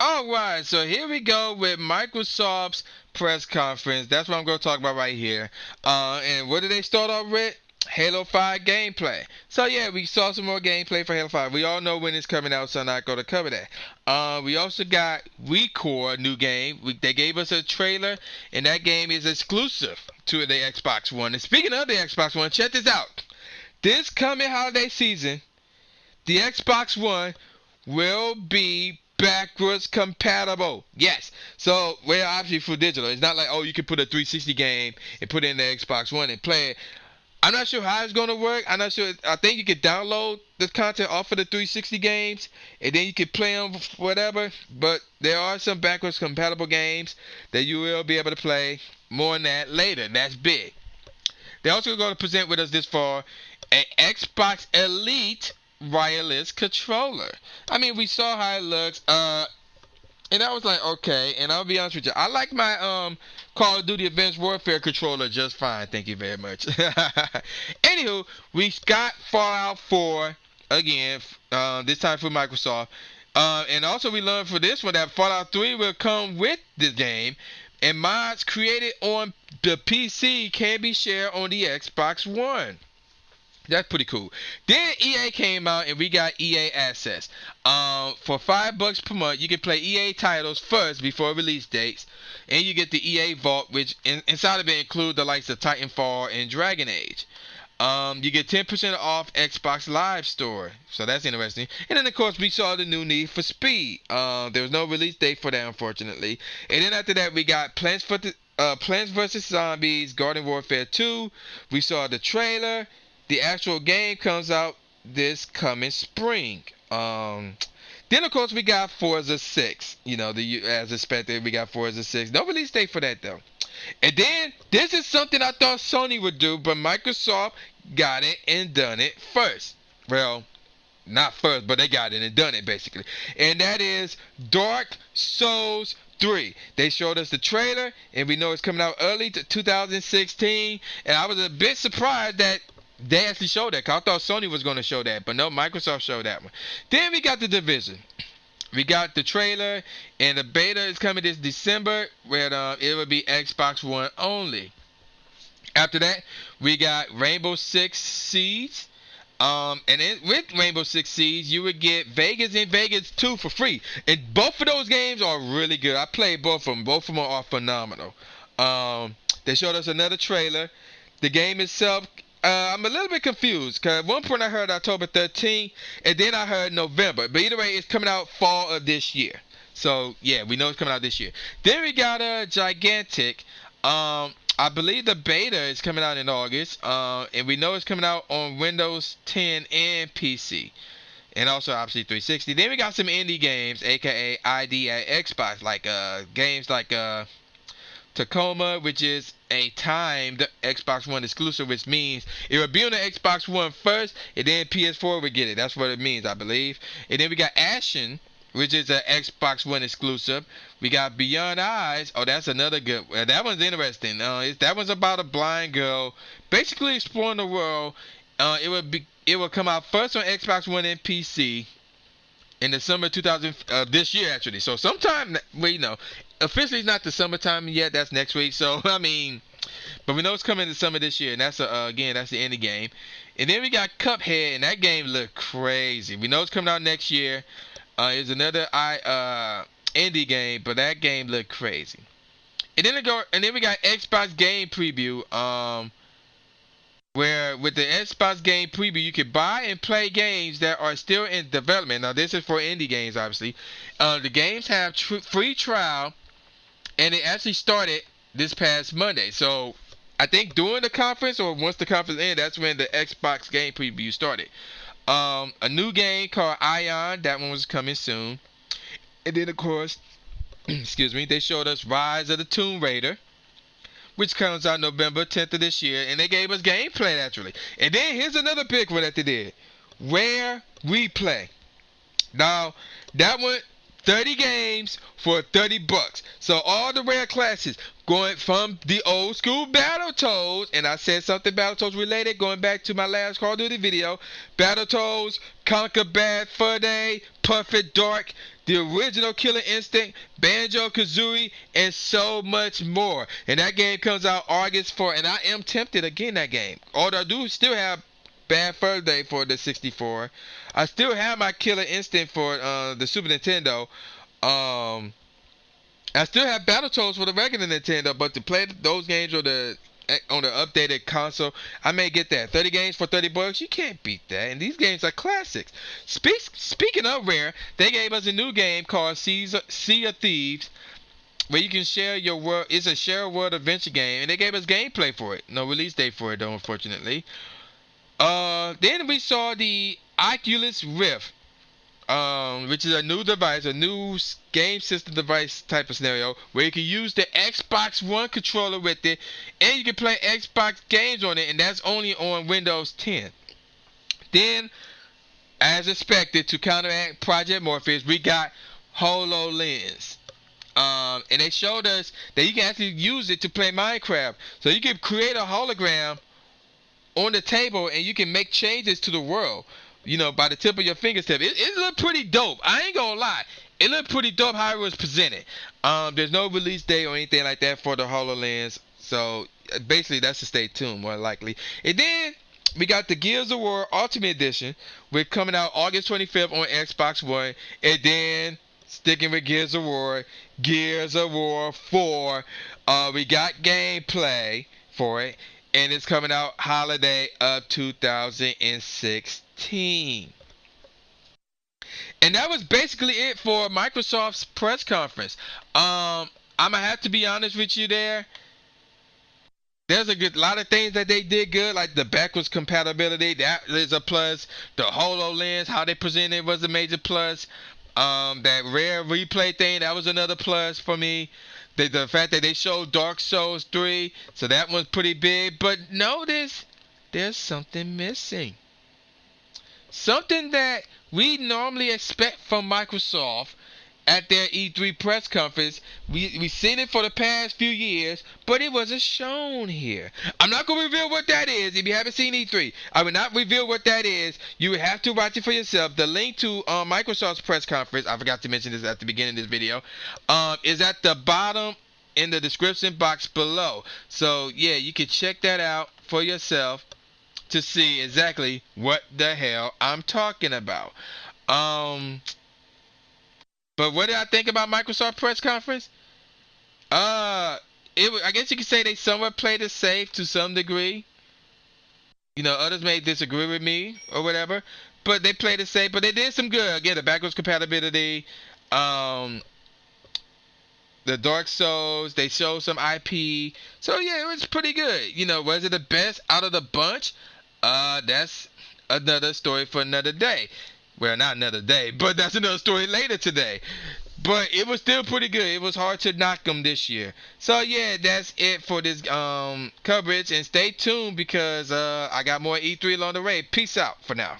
Alright, so here we go with Microsoft's press conference. That's what I'm going to talk about right here. And what did they start off with? Halo 5 gameplay. So yeah, we saw some more gameplay for Halo 5. We all know when it's coming out, so I'm not going to cover that. We also got WeCore, new game. They gave us a trailer, and that game is exclusive to the Xbox One. And speaking of the Xbox One, check this out. This coming holiday season, the Xbox One will be backwards compatible. Yes. So, well, obviously for digital. It's not like, oh, you can put a 360 game and put it in the Xbox One and play it. I'm not sure how it's going to work. I'm not sure. I think you could download the content off of the 360 games, and then you can play them whatever. But there are some backwards compatible games that you will be able to play. More on that later. That's big. They're also going to present with us this fall an Xbox Elite wireless controller. I mean, we saw how it looks, and I was like, okay. And I'll be honest with you, I like my Call of Duty Advanced Warfare controller just fine. Thank you very much. Anywho, we got Fallout 4 again, this time for Microsoft, and also we learned for this one that Fallout 3 will come with this game, and mods created on the PC can be shared on the Xbox One. That's pretty cool. Then EA came out and we got EA Access. For $5 per month, you can play EA titles first before release dates, and you get the EA Vault, which inside of it include the likes of Titanfall and Dragon Age. You get 10% off Xbox Live Store, so that's interesting. And then of course we saw the new Need for Speed. There was no release date for that, unfortunately. And then after that we got Plants vs Zombies Garden Warfare 2. We saw the trailer. The actual game comes out this coming spring. Then of course we got Forza 6. You know, as expected, we got Forza 6. No release date for that though. And then this is something I thought Sony would do, but Microsoft got it and done it first. Well, not first, but they got it and done it basically. And that is Dark Souls 3. They showed us the trailer, and we know it's coming out early to 2016. And I was a bit surprised that they actually showed that, cause I thought Sony was going to show that, but no, Microsoft showed that one. Then we got The Division. We got the trailer, and the beta is coming this December, where it will be Xbox One only. After that, we got Rainbow Six Siege. With Rainbow Six Siege, you would get Vegas and Vegas 2 for free. And both of those games are really good. I played both of them. Both of them are phenomenal. They showed us another trailer. The game itself, I'm a little bit confused, because at one point I heard October 13th, and then I heard November. But either way, it's coming out fall of this year. So, yeah, we know it's coming out this year. Then we got a Gigantic. I believe the beta is coming out in August. And we know it's coming out on Windows 10 and PC. And also, obviously, 360. Then we got some indie games, a.k.a. ID at Xbox. Like, games like, Tacoma, which is a timed Xbox One exclusive, which means it will be on the Xbox One first, and then PS4 will get it. That's what it means, I believe. And then we got Ashen, which is an Xbox One exclusive. We got Beyond Eyes. Oh, that's another good one. That one's interesting. That one's about a blind girl basically exploring the world. It will come out first on Xbox One and PC in the summer 2000 this year actually. So sometime, well, you know, officially it's not the summertime yet. That's next week. So I mean, but we know it's coming in the summer this year, and that's again, that's the indie game. And then we got Cuphead, and that game looked crazy. We know it's coming out next year. It's another indie game, but that game looked crazy. And then we got Xbox Game Preview. Where with the Xbox Game Preview, you can buy and play games that are still in development. Now, this is for indie games, obviously. The games have free trial, and it actually started this past Monday. So, I think during the conference, or once the conference ended, that's when the Xbox Game Preview started. A new game called Ion, that one was coming soon. And then, of course, excuse me, they showed us Rise of the Tomb Raider, which comes out November 10th of this year, and they gave us gameplay actually. And then here's another big one that they did, Rare Replay. Now that one, 30 games for $30. So all the Rare classes, going from the old school Battletoads, and I said something Battletoads related, going back to my last Call of Duty video. Battletoads, Conquer Bad Fur Day, Perfect Dark, the original Killer Instinct, Banjo-Kazooie, and so much more. And that game comes out August 4th, and I am tempted again that game. Although I do still have Bad Fur Day for the 64. I still have my Killer Instinct for the Super Nintendo. I still have Battletoads for the regular Nintendo, but to play those games on the updated console, I may get that. 30 games for $30, you can't beat that. And these games are classics. Speaking of Rare, they gave us a new game called Sea of Thieves, where you can share your world. It's a share world adventure game, and they gave us gameplay for it. No release date for it, though, unfortunately. Then we saw the Oculus Rift, which is a new device, a new game system device type of scenario, where you can use the Xbox One controller with it, and you can play Xbox games on it, and that's only on Windows 10. Then, as expected, to counteract Project Morpheus, we got HoloLens. And they showed us that you can actually use it to play Minecraft. So you can create a hologram on the table, and you can make changes to the world, by the tip of your fingertip. It looked pretty dope. I ain't gonna lie. It looked pretty dope how it was presented. There's no release date or anything like that for the HoloLens. So basically that's to stay tuned, more likely. And then we got the Gears of War Ultimate Edition. We're coming out August 25th on Xbox One. And then sticking with Gears of War 4. We got gameplay for it. And it's coming out holiday of 2016. And that was basically it for Microsoft's press conference. I'm gonna have to be honest with you there. There's a lot of things that they did good, like the backwards compatibility. That is a plus. The HoloLens, how they presented it, was a major plus. That rare replay thing, that was another plus for me. The fact that they showed Dark Souls 3, so that was pretty big. But notice, there's something missing. Something that we normally expect from Microsoft at their E3 press conference. We've seen it for the past few years, but it wasn't shown here. I'm not going to reveal what that is. If you haven't seen E3, I will not reveal what that is. You will have to watch it for yourself. The link to Microsoft's press conference, I forgot to mention this at the beginning of this video, is at the bottom in the description box below. So yeah, you can check that out for yourself to see exactly what the hell I'm talking about. But what did I think about Microsoft press conference? I guess you could say they somewhat played it safe to some degree. Others may disagree with me or whatever, but they played it safe. But they did some good. Again, the backwards compatibility, the Dark Souls, they showed some IP. So yeah, it was pretty good. Was it the best out of the bunch? That's another story for another day. Well, not another day, but that's another story later today. But it was still pretty good. It was hard to knock them this year. So yeah, that's it for this coverage. And stay tuned because I got more E3 along the way. Peace out for now.